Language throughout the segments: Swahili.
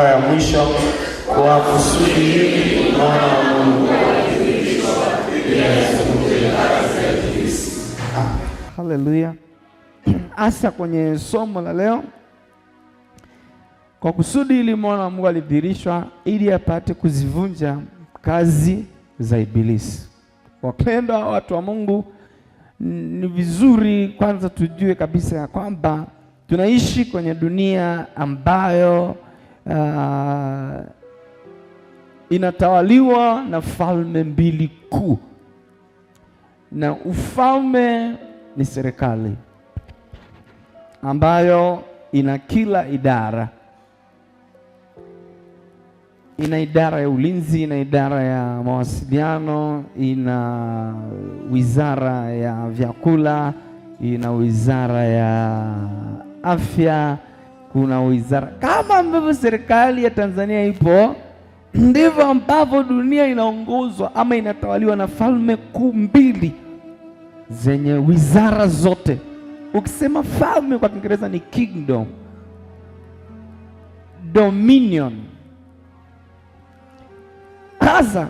ya mwisho kwa kusudi hili mwana wa Mungu alidhihirishwa ili azunguke kazi ya Ibilisi. Haleluya. Hasa kwenye somo la leo, kwa kusudi hili mwana wa Mungu alidhihirishwa ili apate kuzivunja kazi za Ibilisi. Wapendwa watu wa Mungu, ni vizuri kwanza tujue kabisa ya kwamba tunaishi kwenye dunia ambayo inatawaliwa na falme mbili kuu, na ufalme ni serikali ambayo ina kila idara. Ina idara ya ulinzi, ina idara ya mawasiliano, ina wizara ya vyakula, ina wizara ya afya, kuna wizara. Kama ambavyo serikali ya Tanzania ipo, ndivyo ambavyo dunia inaongozwa ama inatawaliwa na falme kuu mbili zenye wizara zote. Ukisema falme kwa Kiingereza ni kingdom, dominion. Sasa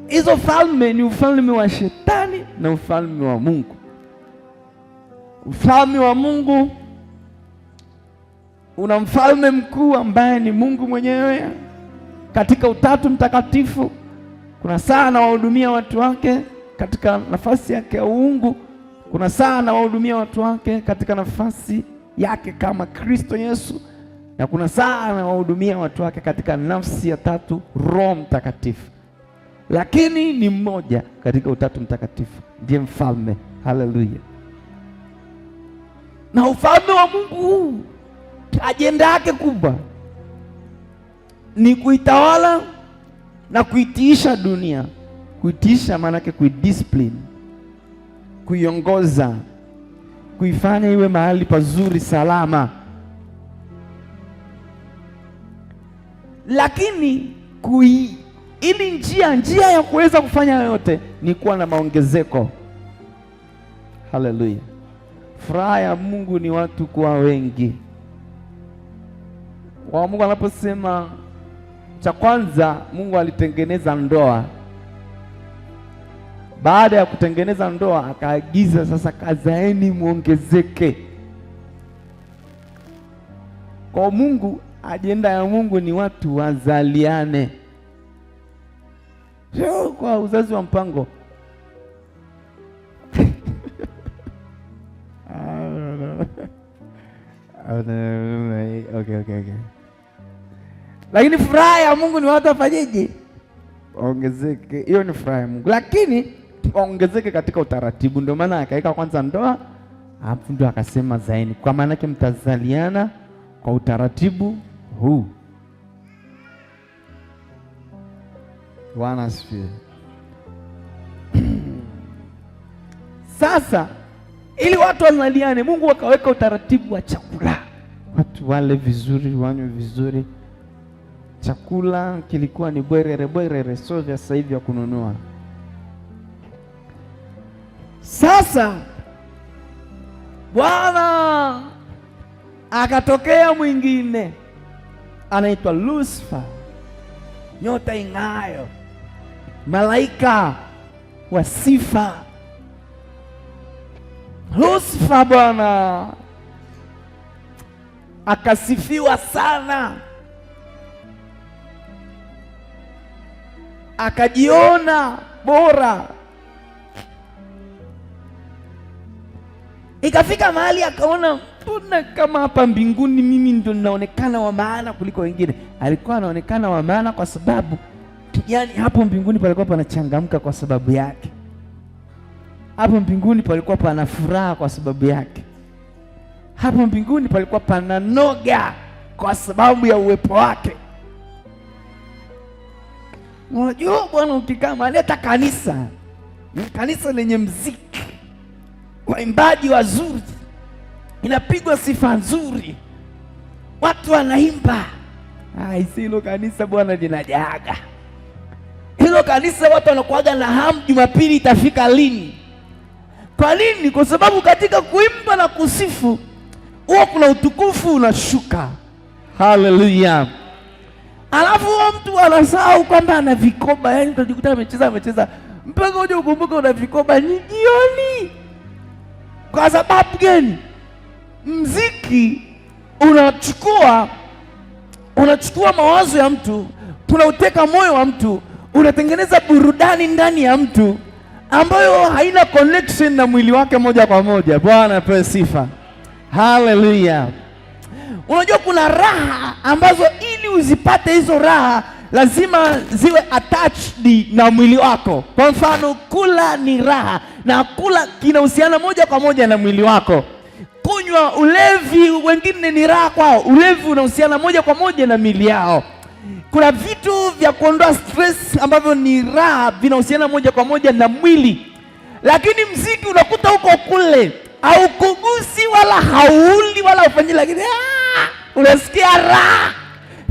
hizo falme ni ufalme wa shetani na ufalme wa Mungu. Ufalme wa Mungu una mfalme mkuu ambaye ni Mungu mwenyewe katika Utatu Mtakatifu. Kuna saa anawahudumia watu wake katika nafasi yake ya uungu, kuna saa anawahudumia watu wake katika nafasi yake kama Kristo Yesu, na kuna saa anawahudumia watu wake katika nafsi ya tatu, Roho Mtakatifu. Lakini ni mmoja katika Utatu Mtakatifu, ndiye mfalme. Haleluya. Na ufalme wa Mungu huu, ajenda yake kubwa ni kuitawala na kuitiisha dunia. Kuitiisha maana yake kuidiscipline, kuiongoza, kuifanya iwe mahali pazuri salama. Lakini ili njia ya kuweza kufanya yote ni kuwa na maongezeko. Haleluya. Furaha ya Mungu ni watu kuwa wengi. Kwa Mungu anaposema, cha kwanza Mungu alitengeneza ndoa. Baada ya kutengeneza ndoa akaagiza sasa, kazaeni muongezeke. Kwa Mungu, ajenda ya Mungu ni watu wazaliane, sio kwa uzazi wa mpango. Okay. Lakini furaha ya Mungu ni watu wafanyeje? Ongezeke. Hiyo ni furaha ya Mungu, lakini ongezeke katika utaratibu. Ndio maana akaweka kwanza ndoa, hapo ndio akasema zaeni, kwa maana yake mtazaliana kwa utaratibu huu. Bwana asifiwe. Sasa ili watu wazaliane, Mungu akaweka utaratibu wa chakula, watu wale vizuri, wanywe vizuri. Chakula kilikuwa ni bwerere, sio vya sasa hivi ya kununua. Sasa Bwana akatokea mwingine anaitwa Lucifer, nyota ing'ayo, malaika wa sifa. Lucifer bwana akasifiwa sana, akajiona bora. Ikafika mahali akaona, mbona kama hapa mbinguni mimi ndo ninaonekana wa maana kuliko wengine. Alikuwa anaonekana wa maana kwa sababu yani hapo mbinguni palikuwa panachangamka kwa sababu yake. Hapo mbinguni palikuwa pana furaha kwa sababu yake. Hapo mbinguni palikuwa pana noga kwa sababu ya uwepo wake. Unajua bwana, ukikaa mahali hata kanisa lenye mziki, waimbaji wazuri, inapigwa sifa nzuri, watu wanaimba, hilo kanisa bwana linajaga. Hilo kanisa watu wanakuaga na hamu, Jumapili itafika lini? Kwa nini? Kwa sababu katika kuimba na kusifu huwa kuna utukufu unashuka. Haleluya. Alafu mtu anasahau kwamba ana vikoba, yaani utajikuta amecheza mpaka uje ukumbuke una vikoba ni jioni. Kwa sababu gani? Mziki unachukua mawazo ya mtu, unauteka moyo wa mtu, unatengeneza burudani ndani ya mtu ambayo haina connection na mwili wake moja kwa moja. Bwana apewe sifa. Haleluya. Unajua kuna raha ambazo ili uzipate hizo raha lazima ziwe attached na mwili wako. Kwa mfano, kula ni raha na kula kinahusiana moja kwa moja na mwili wako. Kunywa, ulevi, wengine ni raha kwao, ulevi unahusiana moja kwa moja na miili yao. Kuna vitu vya kuondoa stress ambavyo ni raha vinahusiana moja kwa moja na mwili. Lakini mziki unakuta huko kule haukugusi wala hauli wala ufanyi, lakini unasikia raha.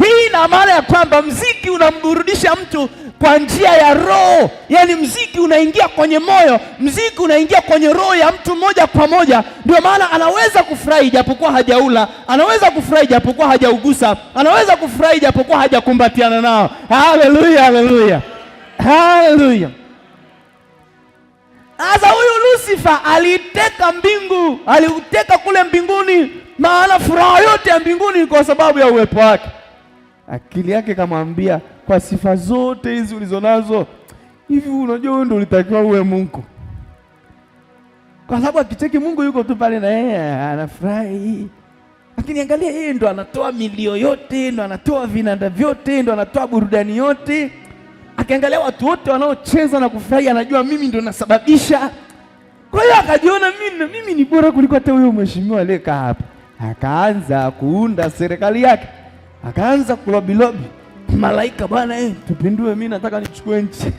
Hii ina maana ya kwamba mziki unamburudisha mtu kwa njia ya roho. Yaani mziki unaingia kwenye moyo, mziki unaingia kwenye roho ya mtu moja kwa moja. Ndio maana anaweza kufurahi japokuwa hajaula, anaweza kufurahi japokuwa hajaugusa, anaweza kufurahi japokuwa hajakumbatiana nao. Haleluya, haleluya, haleluya. Sasa huyu Lucifer aliteka mbingu, aliuteka kule mbinguni, maana furaha yote ya mbinguni kwa sababu ya uwepo wake. Akili yake kamwambia, kwa sifa zote hizi ulizonazo, hivi unajua wewe ndio ulitakiwa uwe Mungu. Kwa sababu akicheki Mungu yuko tu pale na yeye anafurahi. Lakini angalia, yeye ndo anatoa milio yote, ndo anatoa vinanda vyote, ndo anatoa burudani yote. Akiangalia watu wote wanaocheza na kufurahi, anajua mimi ndo nasababisha. Kwa hiyo akajiona mimi ni bora kuliko hata huyo mheshimiwa aliyekaa hapa. Akaanza kuunda serikali yake. Akaanza kulobilobi malaika, bwana tupindue, mimi nataka nichukue nchi.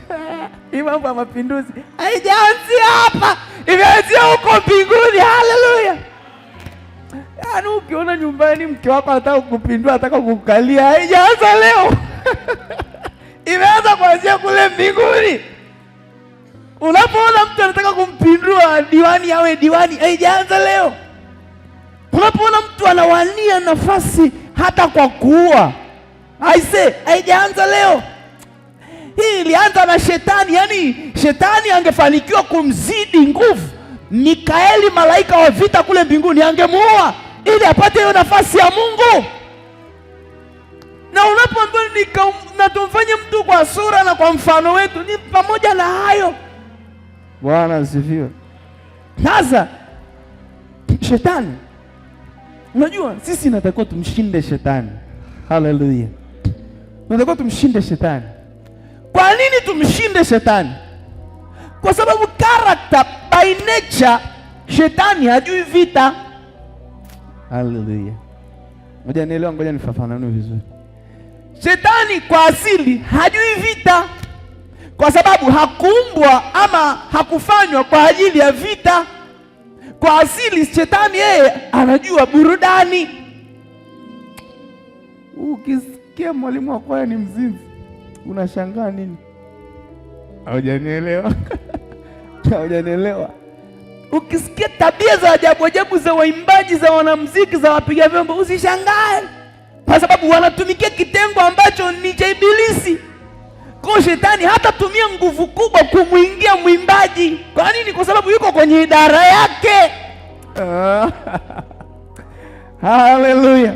Hii mambo ya mapinduzi haijaanzia hapa, imeanzia huko mbinguni. Haleluya. Yaani ukiona nyumbani mke wako anataka kukupindua, anataka kukukalia, haijaanza leo. Imeanza kuanzia kule mbinguni. Unapoona mtu anataka kumpindua diwani awe diwani, haijaanza leo. Unapoona mtu anawania nafasi hata kwa kuua, haijaanza leo. Hii ilianza na shetani. Yaani shetani angefanikiwa kumzidi nguvu Mikaeli, malaika wa vita kule mbinguni, angemuua ili apate hiyo nafasi ya Mungu. Na unapoambiwa na tumfanye mtu kwa sura na kwa mfano wetu, ni pamoja na hayo. Bwana asifiwe. Sasa shetani, unajua sisi natakiwa tumshinde shetani. Haleluya. Natakiwa tumshinde shetani. Kwa nini tumshinde shetani? Kwa sababu character by nature, shetani hajui vita. Haleluya. Ngoja nifafanue vizuri. Shetani kwa asili hajui vita, kwa sababu hakuumbwa ama hakufanywa kwa ajili ya vita. Kwa asili shetani yeye anajua burudani. Ukisikia mwalimu wa kwaya ni mzinzi, unashangaa nini? Haujanielewa? Haujanielewa? Ukisikia tabia za ajabu ajabu za waimbaji, za wanamuziki, za wapiga vyombo, usishangae, kwa sababu wanatumikia kitengo ambacho ni cha Ibilisi. Kwa shetani hatatumia nguvu kubwa kumwingia mwimbaji. Kwa nini? Kwa sababu yuko kwenye idara yake. Haleluya.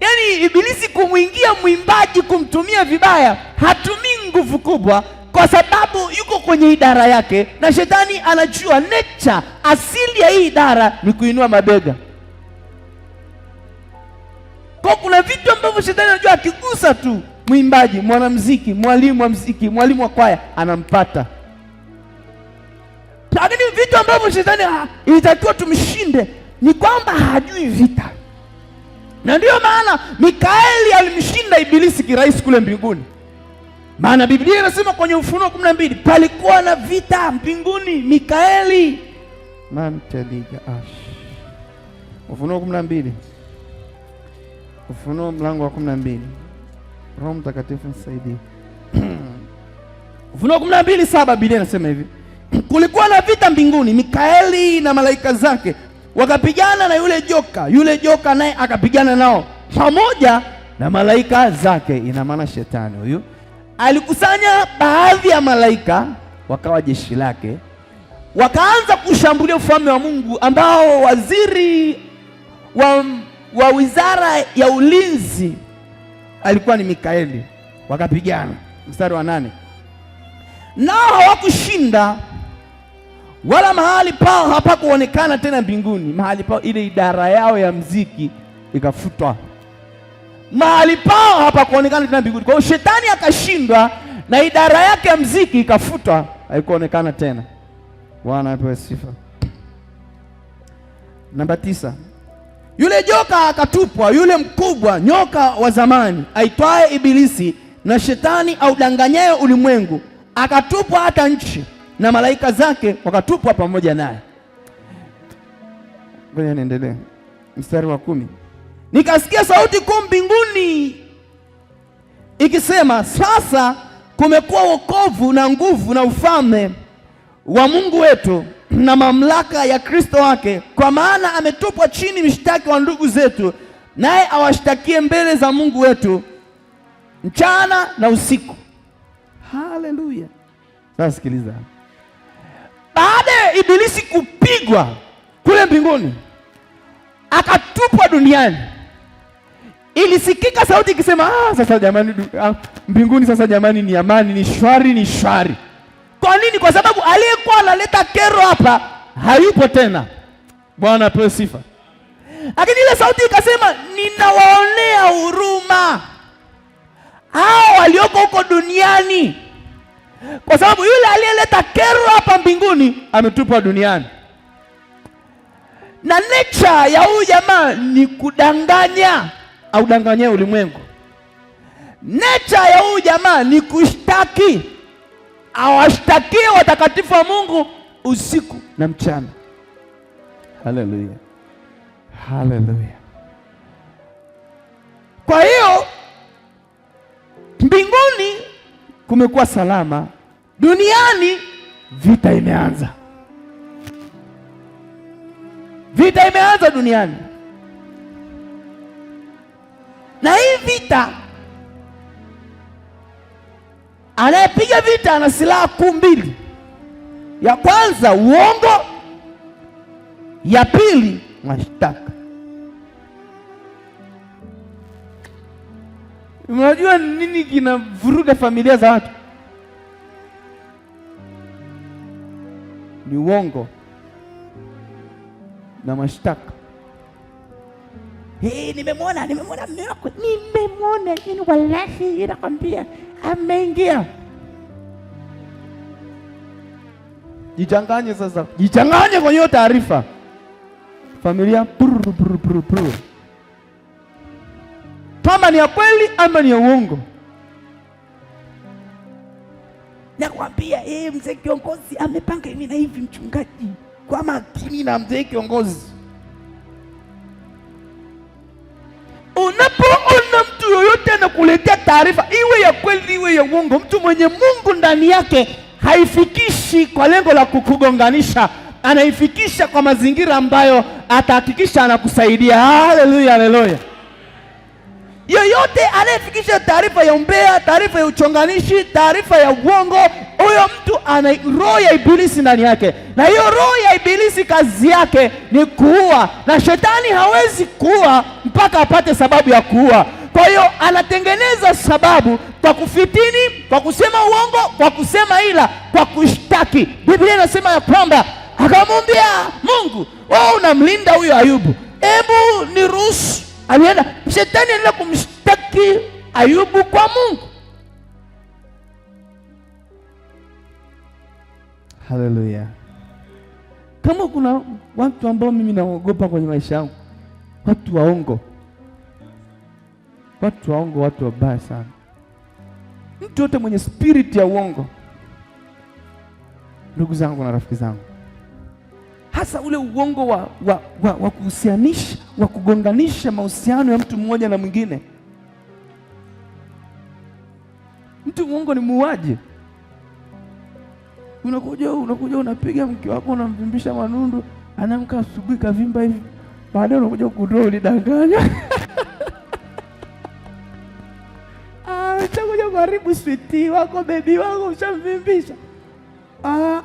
Yaani Ibilisi kumwingia mwimbaji, kumtumia vibaya, hatumii nguvu kubwa kwa sababu yuko kwenye idara yake, na shetani anajua nature, asili ya hii idara ni kuinua mabega. Kwa kuna vitu ambavyo shetani anajua akigusa tu mwimbaji, mwanamuziki, mwalimu wa muziki, mwalimu wa kwaya, anampata. Lakini vitu ambavyo shetani ilitakiwa tumshinde ni kwamba hajui vita. Na ndio maana Mikaeli alimshinda Ibilisi kirahisi kule mbinguni. Maana Biblia inasema kwenye Ufunuo 12, palikuwa na vita mbinguni. Mikaeli manteliga ash. Ufunuo 12. Ufunuo mlango wa 12. Roho Mtakatifu msaidie. Ufunuo 12:7 Biblia inasema hivi. Kulikuwa na vita mbinguni, Mikaeli na malaika zake wakapigana na yule joka naye akapigana nao, pamoja na malaika zake. Ina maana shetani huyu alikusanya baadhi ya malaika wakawa jeshi lake, wakaanza kushambulia ufalme wa Mungu ambao waziri wa wizara ya ulinzi alikuwa ni Mikaeli. Wakapigana. Mstari wa 8, nao hawakushinda, wala mahali pao hapakuonekana tena mbinguni. Mahali pao, ile idara yao ya mziki ikafutwa, mahali pao hapakuonekana tena mbinguni. Kwa hiyo shetani akashindwa na idara yake ya mziki ikafutwa, haikuonekana tena. Bwana apewe sifa. Namba 9, yule joka akatupwa, yule mkubwa nyoka wa zamani aitwaye Ibilisi na Shetani audanganyaye ulimwengu, akatupwa hata nchi, na malaika zake wakatupwa pamoja naye. Ngoja niendelee. Mstari wa 10, nikasikia sauti kuu mbinguni ikisema, sasa kumekuwa wokovu na nguvu na ufalme wa Mungu wetu na mamlaka ya Kristo wake, kwa maana ametupwa chini mshtaki wa ndugu zetu, naye awashtakie mbele za Mungu wetu mchana na usiku. Haleluya. Sasa sikiliza, baada ya Ibilisi kupigwa kule mbinguni akatupwa duniani, ilisikika sauti ikisema, sasa jamani, mbinguni sasa jamani, ni amani, ni shwari, ni shwari. Kwa nini? Kwa sababu aliyekuwa analeta kero hapa hayupo tena. Bwana apewe sifa. Lakini ile sauti ikasema, ninawaonea huruma hao walioko huko duniani, kwa sababu yule aliyeleta kero hapa mbinguni ametupwa duniani. Na nature ya huyu jamaa ni kudanganya, au danganyia ulimwengu. Nature ya huyu jamaa ni kushtaki, awashtakie watakatifu wa Mungu usiku na mchana. Haleluya, haleluya. Kwa hiyo mbinguni kumekuwa salama, duniani vita imeanza. Vita imeanza duniani, na hii vita, anayepiga vita ana silaha kuu mbili. Ya kwanza uongo, ya pili mashtaka. Unajua nini kinavuruga familia za watu? Ni uongo na mashtaka. Nimemwona mume wako, nimemwona, yani wallahi nakwambia ameingia. Jichanganye sasa, jichanganye kwenye hiyo taarifa. Familia kama ni ya kweli ama ni ya uongo. Nakwambia mzee kiongozi amepanga hivi na hivi, mchungaji kwa makini na mzee kiongozi. Unapoona mtu yoyote anakuletea taarifa, iwe ya kweli iwe ya uongo, mtu mwenye Mungu ndani yake haifikishi kwa lengo la kukugonganisha, anaifikisha kwa mazingira ambayo atahakikisha anakusaidia. Haleluya, haleluya. Yoyote anayefikisha taarifa ya umbea, taarifa ya uchonganishi, taarifa ya uongo, huyo mtu ana roho ya Ibilisi ndani yake, na hiyo roho ya Ibilisi kazi yake ni kuua, na shetani hawezi kuua mpaka apate sababu ya kuua. Kwa hiyo anatengeneza sababu kwa kufitini, kwa kusema uongo, kwa kusema ila, kwa kushtaki. Biblia inasema ya kwamba akamwambia Mungu, wewe unamlinda huyo Ayubu, hebu niruhusu. Alienda shetani anaenda kumshtaki Ayubu kwa Mungu. Haleluya. Kama kuna watu ambao mimi naogopa kwenye maisha yangu, watu waongo, watu waongo, watu wabaya sana. Mtu yote mwenye spirit ya uongo, ndugu zangu na rafiki zangu, hasa ule uongo wa kuhusianisha, wa kugonganisha mahusiano ya mtu mmoja na mwingine. Mtu uongo ni muuaji. Unakuja unapiga mke wako, unamvimbisha manundu, anaamka asubuhi kavimba hivi, baadaye unakuja kudroa ulidanganya. ushagharibu switi wako, bebi wako ushamvimbisha.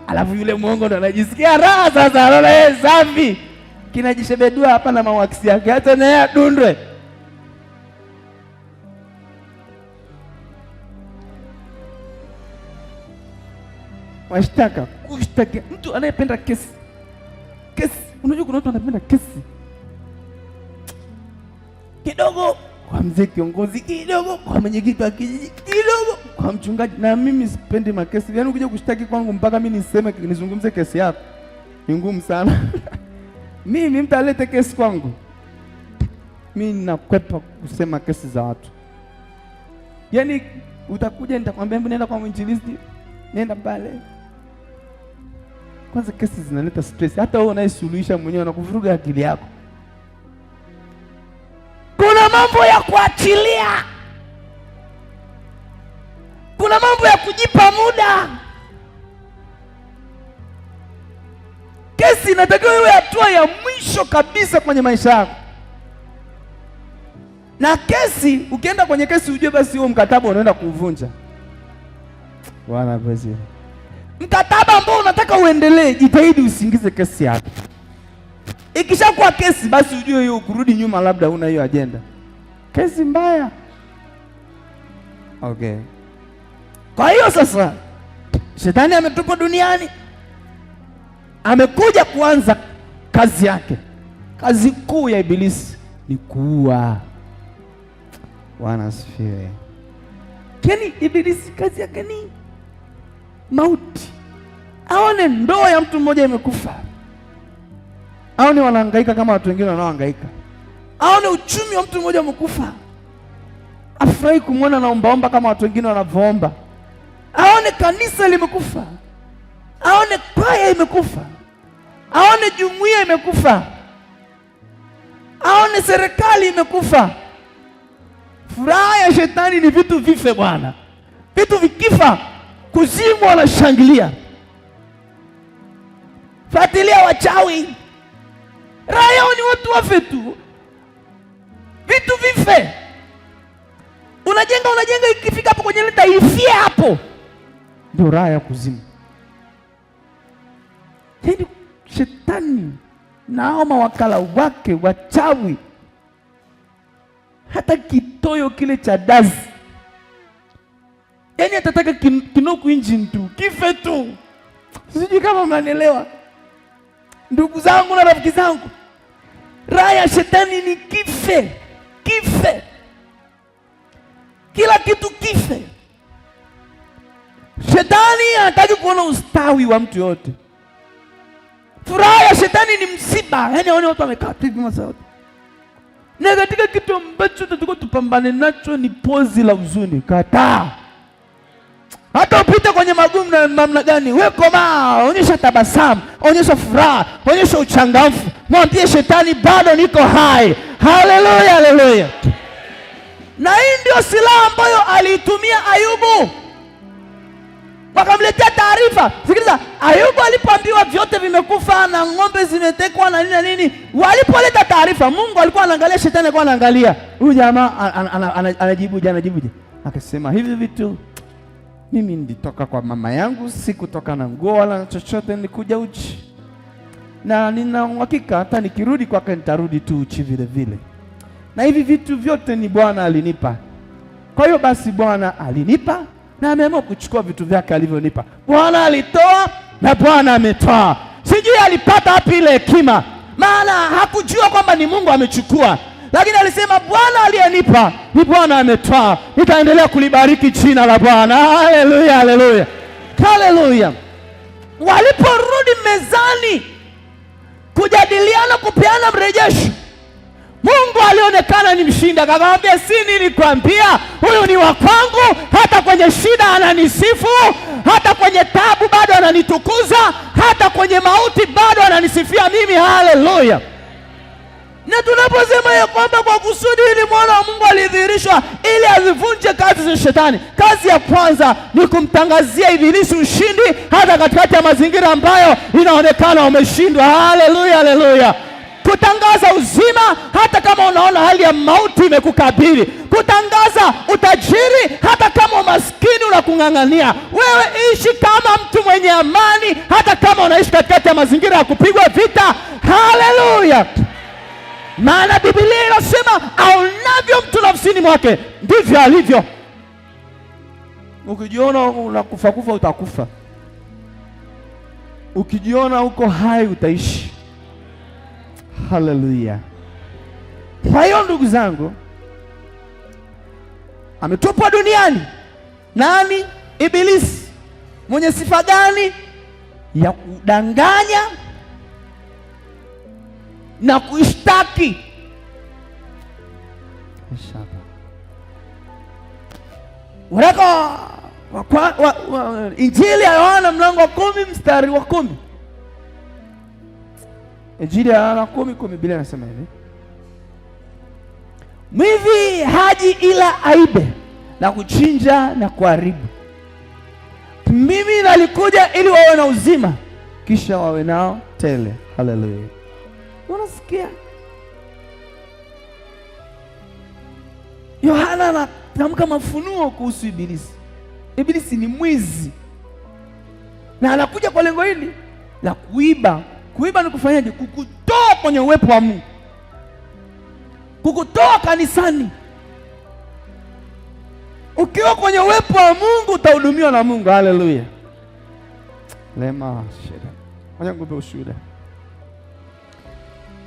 Alafu yule mwongo ndo anajisikia raha sasa, anaona yeye safi, kinajishebedua hapa na mawaksi yake, hata naye adundwe. Washtaka kushtaki mtu anayependa kesi. Unajua kuna watu wanapenda kesi kidogo kwa mzee kiongozi, kidogo kwa mwenyekiti wa kijiji, kidogo kwa mchungaji. Na mimi sipendi makesi. Yaani ukija kushtaki kwangu mpaka mimi niseme nizungumze kesi yako ni ngumu sana. Mimi mtu alete kesi kwangu, mimi ninakwepa kusema kesi za watu. Yaani utakuja nitakwambia nenda kwa mwinjilisti, nenda pale. Kwanza kesi zinaleta stress. Hata wewe unayesuluhisha mwenyewe unakuvuruga akili yako. Kuna mambo ya kuachilia, kuna mambo ya kujipa muda. Kesi inatakiwa iwe hatua ya mwisho kabisa kwenye maisha yako. Na kesi, ukienda kwenye kesi ujue basi huo mkataba unaenda kuuvunja. Bwana basi. Mkataba ambao unataka uendelee, jitahidi usiingize kesi yako. Ikishakuwa kesi basi ujue hiyo kurudi nyuma labda una hiyo agenda. Kesi mbaya. Okay. Kwa hiyo sasa Shetani ametoka duniani, amekuja kuanza kazi yake. Kazi kuu ya Ibilisi ni kuua. Bwana asifiwe. Keni Ibilisi kazi yake ni mauti. Aone ndoa ya mtu mmoja imekufa, aone wanahangaika kama watu wengine wanaohangaika, aone uchumi wa mtu mmoja umekufa, afurahi kumwona naombaomba kama watu wengine wanavyoomba, aone kanisa limekufa, aone kwaya imekufa, aone jumuiya imekufa, aone serikali imekufa. Furaha ya Shetani ni vitu vife bwana. Vitu vikifa kuzimu wanashangilia. Fuatilia wachawi, raha yao ni watu wafe tu, vitu vife. Unajenga, ikifika hapo kwenye leta ifie hapo, ndio raha ya kuzimu. Yaani Shetani na hao mawakala wake wachawi, hata kitoyo kile cha dazi, yaani atataka kinoku engine tu, kife tu. Sijui kama mnanielewa ndugu zangu na rafiki zangu. Raha ya Shetani ni kife, kila kitu kife. Shetani hataki kuona ustawi wa mtu yote. Furaha ya Shetani ni msiba, yaani aone watu wamekaa hivi masaa. Na katika kitu ambacho tunataka tupambane nacho ni pozi la huzuni. Kataa. Hata upite kwenye magumu na namna gani, wewe koma, onyesha tabasamu, onyesha furaha, onyesha uchangamfu. Mwambie Shetani bado niko hai. Haleluya, haleluya. Na hii ndio silaha ambayo aliitumia Ayubu. Wakamletea taarifa. Sikiliza, Ayubu alipoambiwa vyote vimekufa na ng'ombe zimetekwa na nini, walipoleta taarifa, Mungu alikuwa anaangalia, Shetani alikuwa anaangalia. Huyu jamaa anajibuje? Akasema hivi vitu mimi nilitoka kwa mama yangu, sikutoka na nguo wala chochote, nilikuja uchi. Na nina uhakika hata nikirudi kwake nitarudi tu uchi vile vile. Na hivi vitu vyote ni Bwana alinipa. Kwa hiyo basi Bwana alinipa na ameamua kuchukua vitu vyake alivyonipa. Bwana alitoa na Bwana ametoa. Sijui alipata wapi ile hekima, maana hakujua kwamba ni Mungu amechukua. Lakini alisema Bwana aliyenipa ni Bwana ametoa. Nitaendelea kulibariki jina la Bwana. Haleluya, haleluya, haleluya. Waliporudi mezani kujadiliana, kupeana mrejesho, Mungu alionekana ni mshindi. Akamwambia, si nilikwambia huyu ni wa kwangu? Hata kwenye shida ananisifu, hata kwenye tabu bado ananitukuza, hata kwenye mauti bado ananisifia mimi. Haleluya. Na tunaposema ya kwamba kwa kusudi ili mwana wa Mungu alidhihirishwa ili azivunje kazi za Shetani, kazi ya kwanza ni kumtangazia Ibilisi ushindi hata katikati ya mazingira ambayo inaonekana umeshindwa. Haleluya, haleluya. Kutangaza uzima hata kama unaona hali ya mauti imekukabili. kutangaza utajiri hata kama umaskini unakung'ang'ania. Wewe ishi kama mtu mwenye amani hata kama unaishi katikati ya mazingira ya kupigwa vita. Haleluya! Maana Biblia inasema aonavyo mtu nafsini mwake ndivyo alivyo. Ukijiona unakufa kufa utakufa. Ukijiona uko hai utaishi. Haleluya! Kwa hiyo ndugu zangu, ametupwa duniani nani? Ibilisi. Mwenye sifa gani? Ya kudanganya na kuishtaki. Waraka Injili ya Yohana mlango wa 10 mstari wa 10. Injili ya Yohana 10:10, Biblia inasema hivi: mwivi haji ila aibe na kuchinja na kuharibu. Mimi nalikuja ili wawe na uzima, kisha wawe nao tele. Haleluya! Unasikia? Yohana anatamka mafunuo kuhusu Ibilisi. Ibilisi ni mwizi na anakuja kwa lengo hili la kuiba. Kuiba ni kufanyaje? Kukutoa kwenye uwepo wa Mungu, kukutoa kanisani. Ukiwa kwenye uwepo wa Mungu utahudumiwa na Mungu. Haleluya! Lema shida. Ngoja nikupe ushuhuda.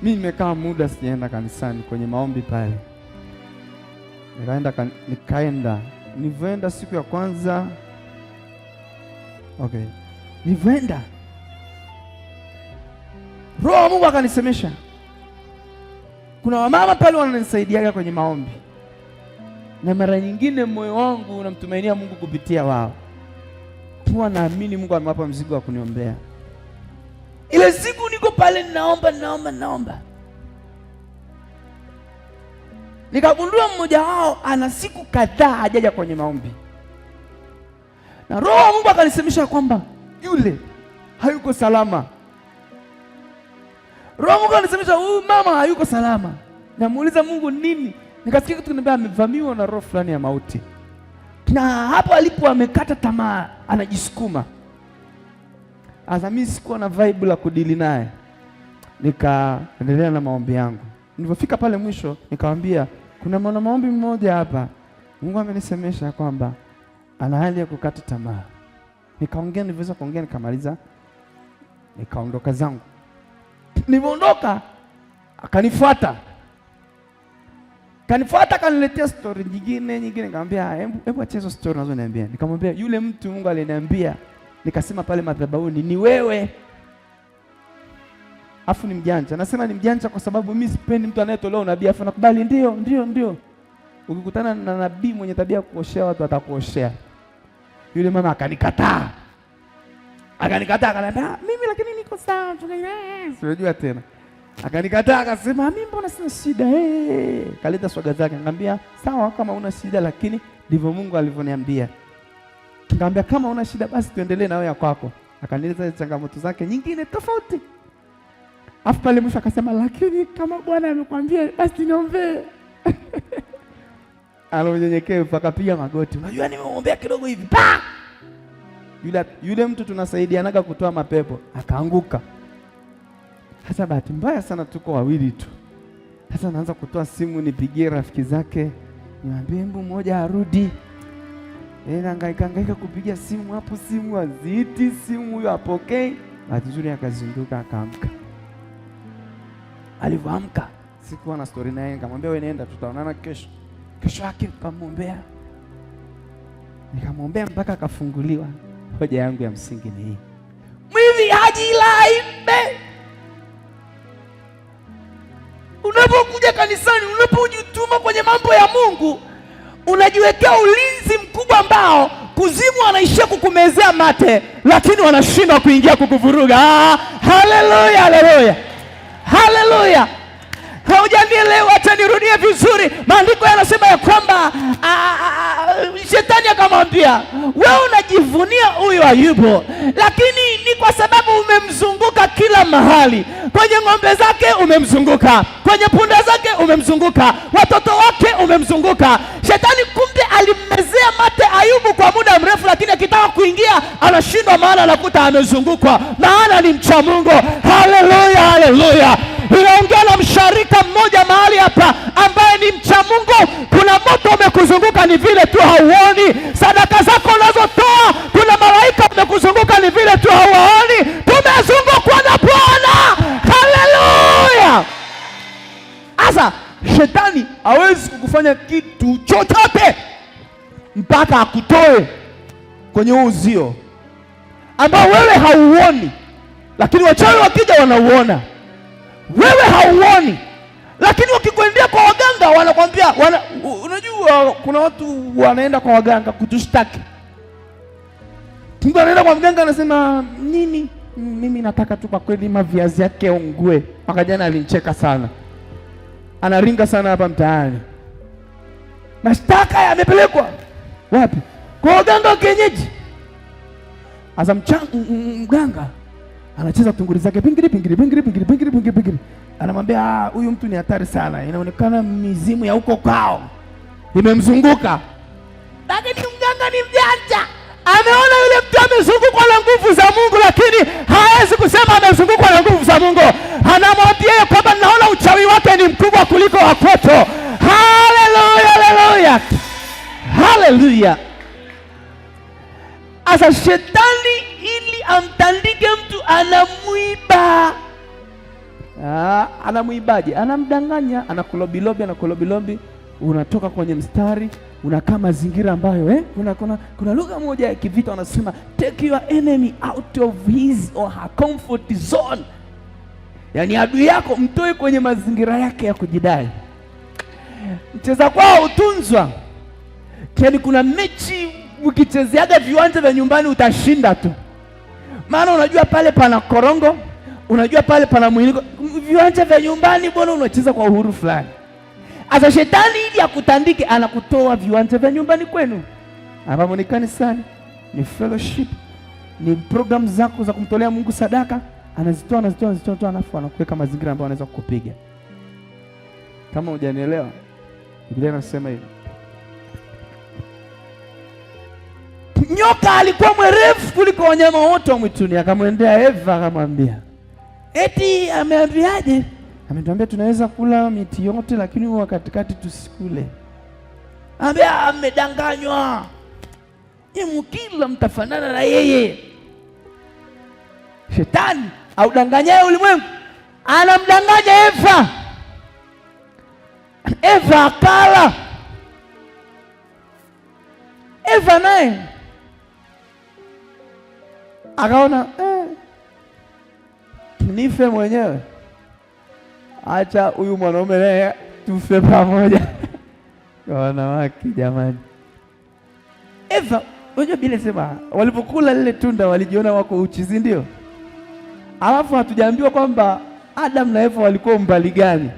Mimi nimekaa muda sijaenda kanisani kwenye maombi pale. Nikaenda. Nilivyoenda siku ya kwanza, nilivyoenda Roho wa Mungu akanisemesha. Kuna wamama pale wananisaidiaga kwenye maombi, na mara nyingine moyo wangu unamtumainia Mungu kupitia wao. Huwa naamini Mungu amewapa mzigo wa kuniombea. Ile siku niko pale naomba, nikagundua mmoja wao ana siku kadhaa hajaja kwenye maombi, na Roho wa Mungu akanisemesha kwamba yule hayuko salama. Roho wa Mungu akanisemesha huyu mama hayuko salama. Namuuliza Mungu nini? Nikasikia kitu kinaniambia amevamiwa na roho fulani ya mauti, na hapo alipo amekata tamaa, anajisukuma. Asa mimi sikuwa na vibe la kudili naye, nikaendelea na maombi yangu. Nilipofika pale mwisho nikamwambia kuna mwana maombi mmoja hapa, Mungu amenisemesha kwamba ana hali ya kukata tamaa. Nikaongea, niliweza kuongea, nikamaliza, nikaondoka zangu. Nilipoondoka akanifuata, akaniletea story nyingine. Nikamwambia hebu acha hizo story unazoniambia. Nikamwambia yule mtu Mungu aliniambia, nikasema pale madhabahuni ni wewe. Afu ni mjanja. Nasema ni mjanja kwa sababu mimi sipendi mtu anayetolewa unabii afu nakubali ndio. Ukikutana na nabii mwenye tabia kuoshea watu atakuoshea. Yule mama akanikataa. Akaniambia mimi lakini niko sawa. Sijui tena. Akanikataa akasema mimi mbona sina shida. Kaleta swaga zake. Nikamwambia sawa, kama una shida lakini ndivyo Mungu alivyoniambia. Nikamwambia kama una shida basi tuendelee na wewe kwako. Akanieleza changamoto zake nyingine tofauti. Afu pale mwisho akasema lakini kama Bwana amekwambia basi niombee. Alonyenyekevu akapiga magoti. Unajua nimeombea kidogo hivi. Pa! Yule mtu tunasaidianaga kutoa mapepo akaanguka. Sasa bahati mbaya sana tuko wawili tu. Sasa naanza kutoa simu nipigie rafiki zake. Niambie mbu mmoja arudi. Hangaika kupigia simu hapo, simu haziti, simu huyo apokee. Bahati nzuri akazinduka akaamka. Alivyoamka sikuwa na story naye, nikamwambia wewe nenda, tutaonana kesho. Kesho yake nikamwombea mpaka akafunguliwa. Hoja yangu ya msingi ni hii: mwivi haji ila aibe. Unapokuja kanisani, unapojituma kwenye mambo ya Mungu, unajiwekea ulinzi mkubwa ambao kuzimu wanaishia kukumezea mate, lakini wanashindwa kuingia kukuvuruga. Haleluya! Haujanielewa, acha nirudie vizuri. Maandiko yanasema ya kwamba shetani Shetani akamwambia, wewe unajivunia huyu Ayubu, lakini ni kwa sababu umemzunguka kila mahali. Kwenye ng'ombe zake umemzunguka, kwenye punda zake umemzunguka, watoto wake umemzunguka. Shetani kumbe alimmezea mate Ayubu kwa muda mrefu, lakini akitaka kuingia anashindwa, maana anakuta amezungukwa, maana ni mcha Mungu. Haleluya, haleluya. Inaongea na msharika mmoja mahali hapa ambaye ni mcha Mungu. Kuna moto umekuzunguka, ni vile tu hauoni. Sadaka zako unazotoa, kuna malaika umekuzunguka, ni vile tu hauoni. Tumezungukwa na Bwana. Haleluya. Asa shetani hawezi kukufanya kitu chochote mpaka akutoe kwenye uzio ambao wewe hauoni, lakini wachawi wakija wanauona. Wewe hauoni, lakini wakikwendea kwa waganga wanakwambia unajua kuna watu wanaenda kwa waganga kutushtaki. Mtu anaenda kwa mganga anasema nini? Mimi nataka tu kwa kweli maviazi yake ungue. Mpaka jana alinicheka sana, anaringa sana hapa mtaani. Mashtaka yamepelekwa wapi? Kwa waganga wa kienyeji. Asa mganga anacheza tunguri zake pingiri pingiri pingiri pingiri pingiri pingiri pingiri. Anamwambia huyu mtu ni hatari sana, inaonekana mizimu ya huko kwao imemzunguka. Lakini mganga ni mjanja, ameona yule mtu amezungukwa na nguvu za Mungu, lakini hawezi kusema amezungukwa na nguvu za Mungu. Anamwambia kwamba naona uchawi wake ni mkubwa kuliko wa kwetu. Haleluya, haleluya, haleluya. Asa shetani ili amtandike mtu anamuiba. Anamuibaje? Anamdanganya, anakulobilobi. Unatoka kwenye mstari, unakaa mazingira ambayo kuna lugha moja ya kivita wanasema take your enemy out of his or her comfort zone. Yaani adui yako mtoe kwenye mazingira yake ya kujidai. Mcheza kwao utunzwa. Yaani kuna mechi ukichezeaga viwanja vya nyumbani utashinda tu, maana unajua pale pana korongo, unajua pale pana mwiliko. Viwanja vya nyumbani bwana unacheza kwa uhuru fulani. Asa shetani ili akutandike anakutoa viwanja vya nyumbani kwenu, ambapo ni kanisani, ni fellowship, ni program zako za kumtolea Mungu sadaka, anazitoa alafu anakuweka mazingira ambayo anaweza kukupiga. Kama hujanielewa, Biblia inasema hivi. Nyoka alikuwa mwerevu kuliko wanyama wote wa mwituni, akamwendea Eva akamwambia, eti ameambiaje? Ametuambia tunaweza kula miti yote, lakini huwa katikati tusikule. Ambia amedanganywa, mkila mtafanana na yeye. Shetani audanganyaye ulimwengu anamdanganya Eva. Eva akala. Eva naye akaona nife mwenyewe, acha huyu mwanaume naye tufe pamoja. Wanawake jamani. Eva, unajua bila sema walipokula lile tunda walijiona wako uchi, si ndio? Alafu hatujaambiwa kwamba Adam na Eva walikuwa mbali gani.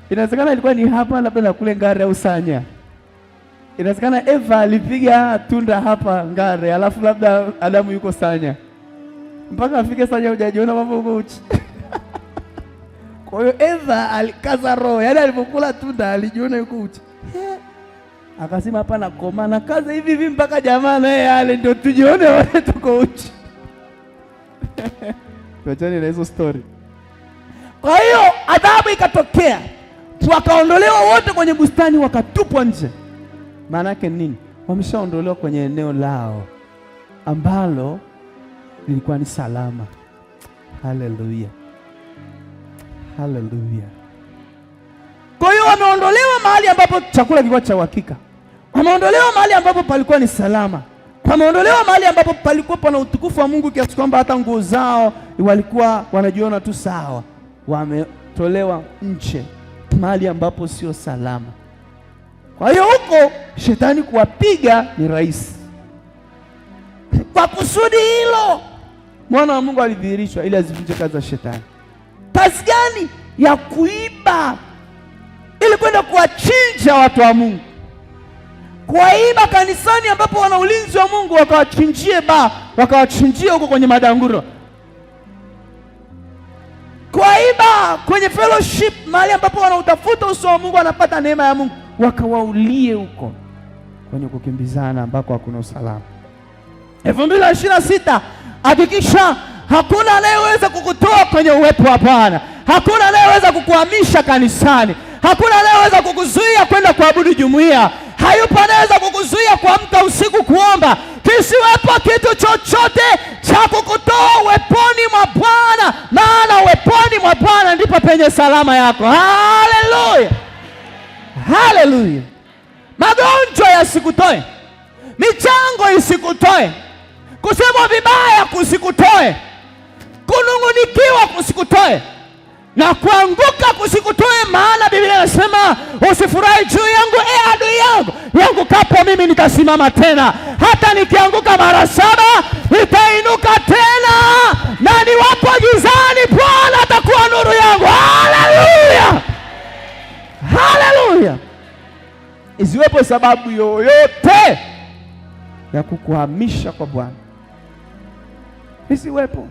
Inawezekana ilikuwa ni hapa labda na kule Ngare au Sanya. Inawezekana Eva alipiga tunda hapa Ngare, alafu labda Adamu yuko Sanya. Mpaka afike Sanya hujajiona mambo huko uchi. Kwa hiyo Eva alikaza roho, yaani alipokula tunda alijiona yuko uchi. Akasema hapana, koma na kaza hivi mpaka jamaa naye ale ndio tujione wote tuko uchi. Tuachane na hizo story. Kwa hiyo adhabu ikatokea, wakaondolewa wote kwenye bustani, wakatupwa nje. Maana yake nini? Wameshaondolewa kwenye eneo lao ambalo lilikuwa ni salama. Haleluya, haleluya. Kwa hiyo wameondolewa mahali ambapo chakula kilikuwa cha uhakika, wameondolewa mahali ambapo palikuwa ni salama, wameondolewa mahali ambapo palikuwa pana utukufu wa Mungu kiasi kwamba hata nguo zao walikuwa wanajiona tu sawa. Wametolewa nje mahali ambapo sio salama. Kwa hiyo huko shetani kuwapiga ni rahisi. Kwa kusudi hilo mwana wa Mungu alidhihirishwa ili azivunje kazi za shetani. Kazi gani? Ya kuiba, ili kwenda kuwachinja watu wa Mungu. kuwaiba kanisani ambapo wana ulinzi wa Mungu, wakawachinjie huko kwenye madanguro. Kuwaiba kwenye fellowship, mahali ambapo wanautafuta uso wa Mungu, wanapata neema ya Mungu, wakawaulie huko kwenye kukimbizana ambako hakuna usalama. 2026, hakikisha hakuna anayeweza kukutoa kwenye uwepo wa Bwana. Hakuna anayeweza kukuhamisha kanisani. Hakuna anayeweza kukuzuia kwenda kuabudu jumuiya. Hayupo anayeweza kukuzuia kuamka usiku kuomba. Kisiwepo kitu chochote cha kukutoa uweponi mwa Bwana, maana uweponi mwa Bwana ndipo penye salama yako. Haleluya, haleluya. Magonjwa yasikutoe, michango isikutoe, kusemwa vibaya kusikutoe, kunung'unikiwa kusikutoe, na kuanguka kusikutoe, maana Biblia inasema usifurahi juu yangu, adui yangu kapo mimi nitasimama tena, hata nikianguka mara 7 nitainuka tena, na niwapo gizani Bwana atakuwa nuru yangu. Haleluya, haleluya. Isiwepo sababu yoyote ya kukuhamisha kwa Bwana, isiwepo,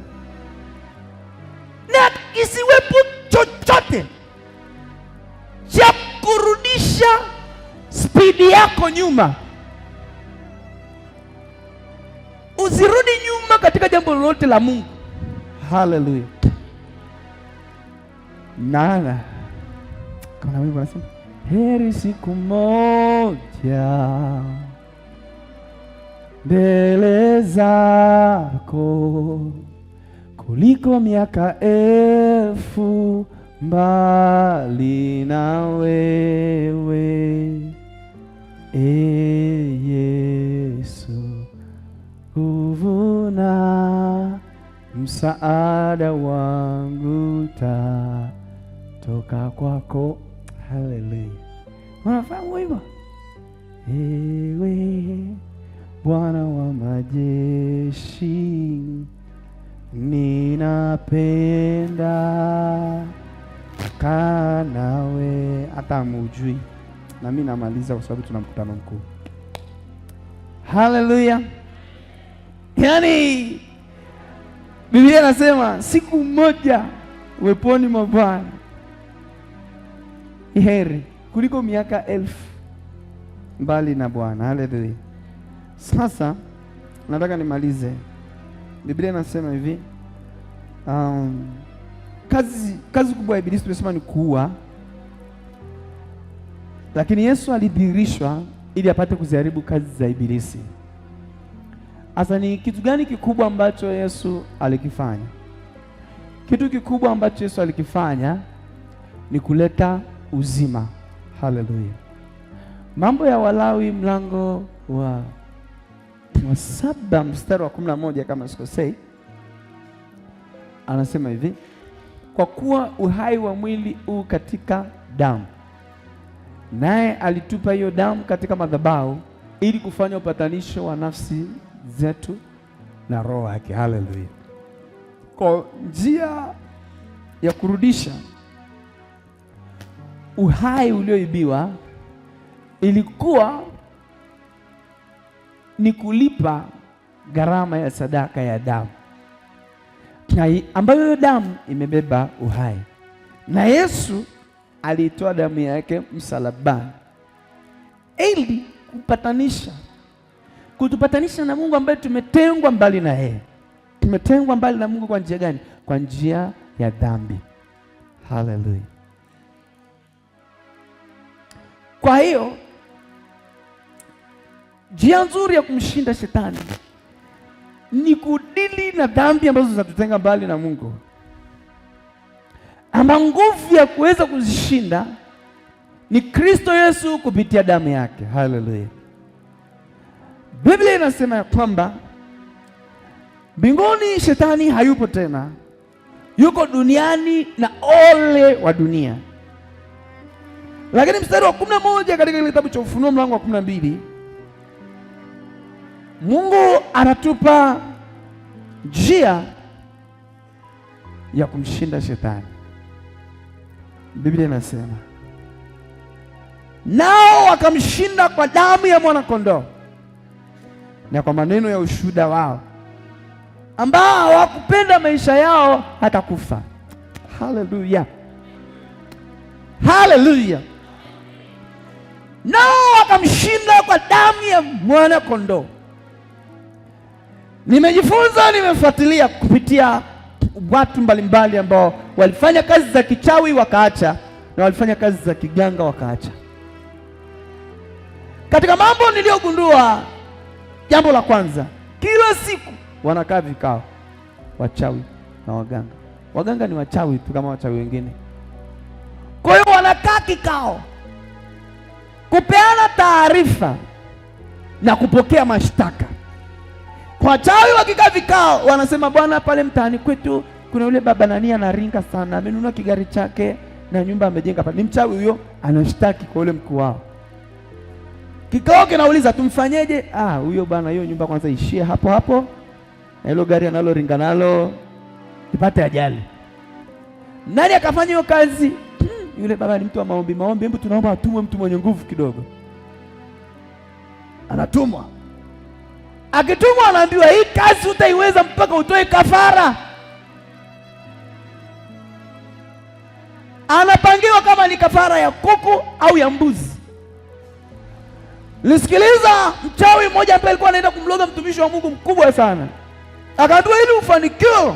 na isiwepo chochote cha kurudisha spidi yako nyuma. Usirudi nyuma katika jambo lolote la Mungu. Haleluya. Nana kama wimbo unasema, heri siku moja mbele zako kuliko miaka 1000 mbali na wewe, Yesu, uvuna msaada wangu tatoka kwako. Haleluya. Unafahamu hivyo? Ewe Bwana wa majeshi, ninapenda kukaa nawe. Hata mujui, na mimi namaliza kwa sababu tuna mkutano mkuu. Haleluya. Yaani Biblia inasema siku moja uweponi mwa Bwana heri kuliko miaka 1000 mbali na Bwana. Haleluya. Sasa nataka Biblia inasema hivi, kazi kubwa ya Ibilisi tumesema ni kuua, lakini Yesu alidhihirishwa ili apate kuziharibu kazi za Ibilisi. Sasa ni kitu gani kikubwa ambacho Yesu alikifanya? Kitu kikubwa ambacho Yesu alikifanya ni kuleta uzima. Haleluya. Mambo ya Walawi mlango wa 7 mstari wa 11 kama sikosei, anasema hivi, kwa kuwa uhai wa mwili u katika damu, naye alitupa hiyo damu katika madhabahu ili kufanya upatanisho wa nafsi zetu na roho yake. Haleluya. Kwa njia ya kurudisha uhai ulioibiwa ilikuwa ni kulipa gharama ya sadaka ya damu, ambayo hiyo damu imebeba uhai, na Yesu alitoa damu yake msalabani ili kutupatanisha na Mungu ambaye tumetengwa mbali na yeye. Tumetengwa mbali na Mungu kwa njia gani? Kwa njia ya dhambi. Haleluya. Kwa hiyo njia nzuri ya kumshinda shetani ni kudili na dhambi ambazo zinatutenga mbali na Mungu, ama nguvu ya kuweza kuzishinda ni Kristo Yesu kupitia damu yake. Haleluya. Biblia inasema ya kwamba mbinguni shetani hayupo tena, yuko duniani na ole wa dunia. Lakini mstari wa 11 katika ile kitabu cha Ufunuo mlango wa 12, Mungu anatupa njia ya kumshinda shetani. Biblia inasema nao wakamshinda kwa damu ya mwana-kondoo na kwa maneno ya ushuhuda wao, ambao hawakupenda maisha yao hata kufa. Haleluya, haleluya! Nao wakamshinda kwa damu ya mwana-kondoo. Nimejifunza, nimefuatilia kupitia watu mbalimbali ambao walifanya kazi za kichawi wakaacha, na walifanya kazi za kiganga wakaacha. Katika mambo niliyogundua, jambo la kwanza, kila siku wanakaa vikao wachawi na waganga. Waganga ni wachawi tu kama wachawi wengine. Kwa hiyo wanakaa kikao kupeana taarifa na kupokea mashtaka. Kwa wachawi wakikaa vikao wanasema, bwana, pale mtaani kwetu kuna yule baba nani anaringa sana, amenunua kigari chake na nyumba amejenga pale. Ni mchawi huyo, anashtaki kwa yule mkuu wao. Kikao kinauliza, tumfanyeje? Huyo bwana, hiyo nyumba kwanza ishie hapo hapo, na hilo gari analoringa nalo ipate ajali. Nani akafanya hiyo kazi? Yule baba ni mtu wa maombi. Hebu tunaomba atumwe mtu mwenye nguvu kidogo. Anatumwa. Akitumwa anaambiwa, hii kazi utaiweza mpaka utoe kafara. Anapangiwa kama ni kafara ya kuku au ya mbuzi. Nisikiliza, mchawi mmoja ambaye alikuwa anaenda kumloga mtumishi wa Mungu mkubwa sana, akaambiwa, ili ufanikiwe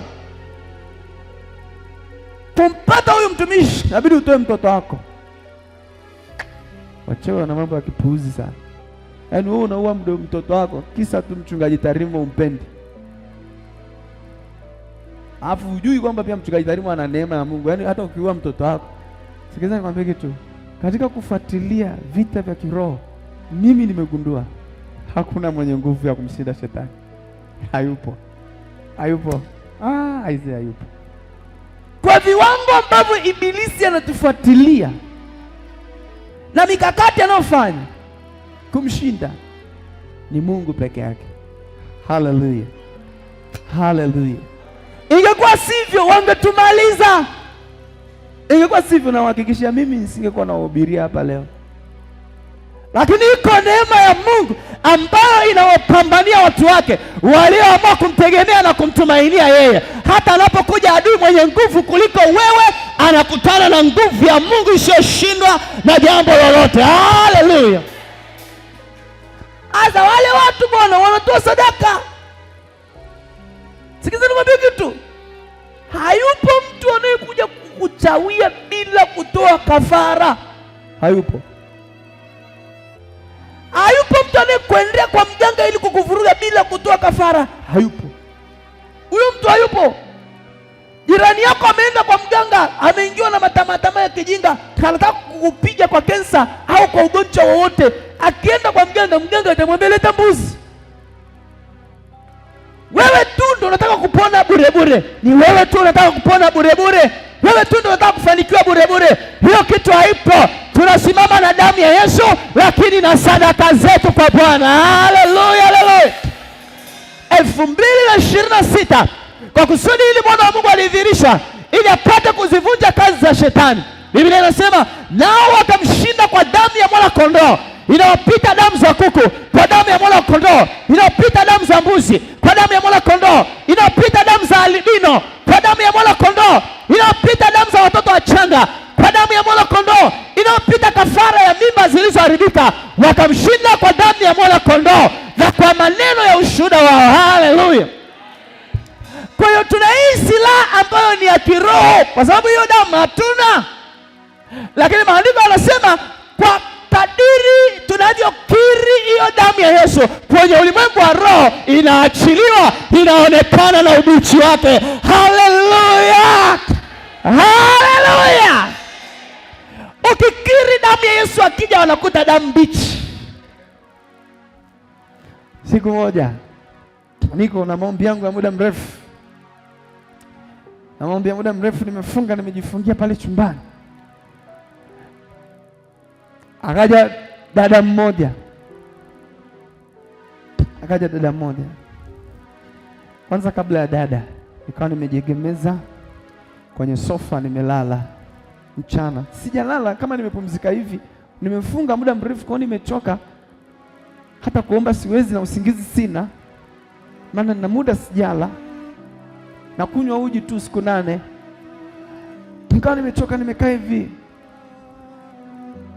kumpata huyu mtumishi, inabidi utoe mtoto wako. Wachawi wana mambo ya kipuuzi sana. Yaani wewe unaua mtoto wako kisa tu mchungaji Tarimo umpendi, alafu hujui kwamba pia mchungaji Tarimo ana neema ya Mungu. Yaani hata ukiua mtoto wako, sikiliza nikwambie kitu, katika kufuatilia vita vya kiroho, mimi nimegundua hakuna mwenye nguvu ya kumshinda shetani. Hayupo. Hayupo. Hayupo. Kwa viwango ambavyo ibilisi anatufuatilia na mikakati anayofanya kumshinda, ni Mungu peke yake. Haleluya, haleluya! Ingekuwa sivyo wangetumaliza. Ingekuwa sivyo, na uhakikishia mimi nisingekuwa nahubiria hapa leo. Lakini iko neema ya Mungu ambayo inawapambania watu wake walioamua kumtegemea na kumtumainia yeye. Hata anapokuja adui mwenye nguvu kuliko wewe, anakutana na nguvu ya Mungu isiyoshindwa na jambo lolote. Haleluya! Asa wale watu bwana wanatoa sadaka. Sikizeni nikwambie kitu, hayupo mtu anayekuja kukuchawia bila kutoa kafara. Hayupo. Hayupo mtu anayekwendea kwa mganga ili kukuvuruga bila kutoa kafara. Hayupo. Huyo mtu hayupo. Jirani yako ameenda kwa mganga, ameingiwa na matamatama ya kijinga, anataka kukupiga kwa kensa au kwa ugonjwa wowote. Akienda kwa mganga, mganga atamwambia leta mbuzi. Wewe tu ndo unataka kupona bure bure. Ni wewe tu unataka kupona bure bure. Wewe tu ndo unataka kufanikiwa bure bure. Hiyo kitu haipo. Tunasimama na damu ya Yesu, lakini na sadaka zetu kwa Bwana. Haleluya, haleluya. 2026 kwa kusudi hili Bwana wa Mungu alidhihirisha ili apate kuzivunja kazi za shetani. Biblia inasema, nao wakamshinda kwa damu ya mwana-kondoo inayopita damu za kuku, kwa damu ya mwana-kondoo inayopita damu za mbuzi, kwa damu ya mwana-kondoo inayopita damu za albino, kwa damu ya mwana-kondoo inayopita damu za watoto wachanga, kwa damu ya mwana-kondoo inayopita kafara ya mimba zilizoharibika. Wakamshinda kwa damu ya mwana-kondoo na kwa maneno ya ushuhuda wao. Haleluya! Kwa hiyo tuna hii silaha ambayo ni ya kiroho, kwa sababu hiyo damu hatuna. Lakini maandiko yanasema kwa kadiri tunavyokiri hiyo damu ya Yesu kwenye ulimwengu wa roho, inaachiliwa, inaonekana na ubichi wake. Haleluya, haleluya! Ukikiri damu ya Yesu, akija wanakuta damu mbichi. Siku moja niko na maombi yangu ya muda mrefu, na maombi ya muda mrefu nimefunga, nimejifungia pale chumbani. Akaja dada mmoja. Kwanza kabla ya dada, nikawa nimejiegemeza kwenye sofa, nimelala mchana. Sijalala kama nimepumzika hivi, nimefunga muda mrefu, kwa nimechoka, hata kuomba siwezi na usingizi sina, maana na muda sijala na kunywa uji tu siku 8. Nikawa nimechoka, nimekaa hivi,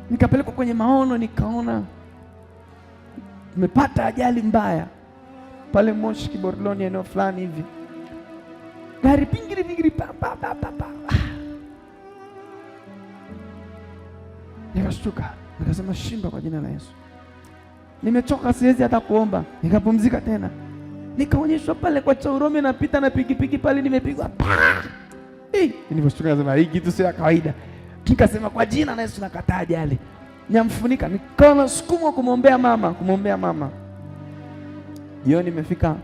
nikapelekwa kwenye maono, nikaona nimepata ajali mbaya pale Moshi Kiboroloni, eneo fulani hivi, gari pingiri pa. Nikashtuka, nikasema shindwa kwa jina la Yesu. Nimechoka, siwezi hata kuomba. Nikapumzika tena, nikaonyeshwa pale kwa Chaurome, napita na pikipiki pale, nimepigwa niliposhtuka, nasema hii kitu sio ya kawaida. Nikasema kwa jina la Yesu nakataa ajali, nyamfunika. Nikawa nasukumwa kumwombea mama. Jioni imefika,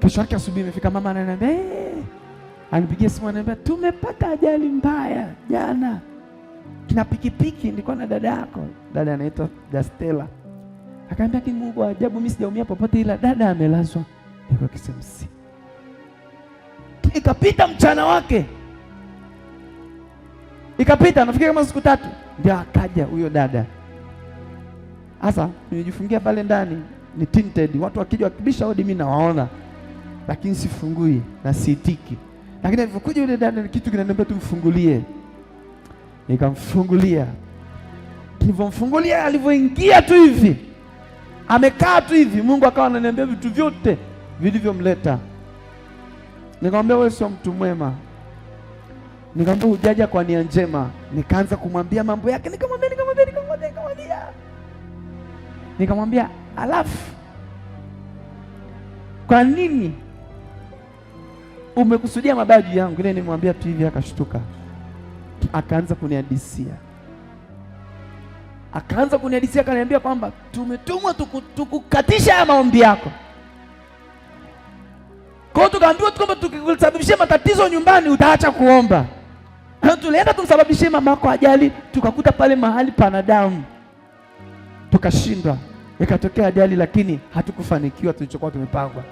kesho yake asubuhi imefika, mama ananiambia anipigia simu, ananiambia tumepata ajali mbaya jana, kina pikipiki, nilikuwa na dada yako. Dada anaitwa Dastela. Akaambia Mungu wa ajabu, mimi sijaumia popote, ila dada amelazwa niko KCMC. Ikapita mchana wake, ikapita nafikiri kama siku 3, ndio akaja huyo dada. Sasa nimejifungia pale ndani, ni tinted, watu wakija wakibisha hodi mimi nawaona, lakini sifungui na siitiki. Lakini alipokuja yule dada, ni kitu kinaniambia tumfungulie. Nikamfungulia. Nilipomfungulia, alivyoingia tu hivi, amekaa tu hivi, Mungu akawa ananiambia vitu vyote vilivyomleta. Nikamwambia wewe sio mtu mwema. Nikamwambia hujaja kwa nia njema. Nikaanza kumwambia mambo yake, nikamwambia alafu kwa nini umekusudia mabaya juu yangu? Ile nimwambia tu hivi, akashtuka, akaanza kunihadisia. Akaniambia kwamba tumetumwa tukukatisha ya maombi yako. Kwa hiyo tukaambiwa kwamba tukikusababishia matatizo nyumbani utaacha kuomba. Tulienda tumsababishie mamako ajali, tukakuta pale mahali pana damu, tukashindwa, ikatokea ajali, lakini hatukufanikiwa tulichokuwa tumepangwa.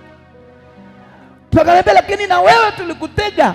Tukaniambia lakini na wewe tulikutega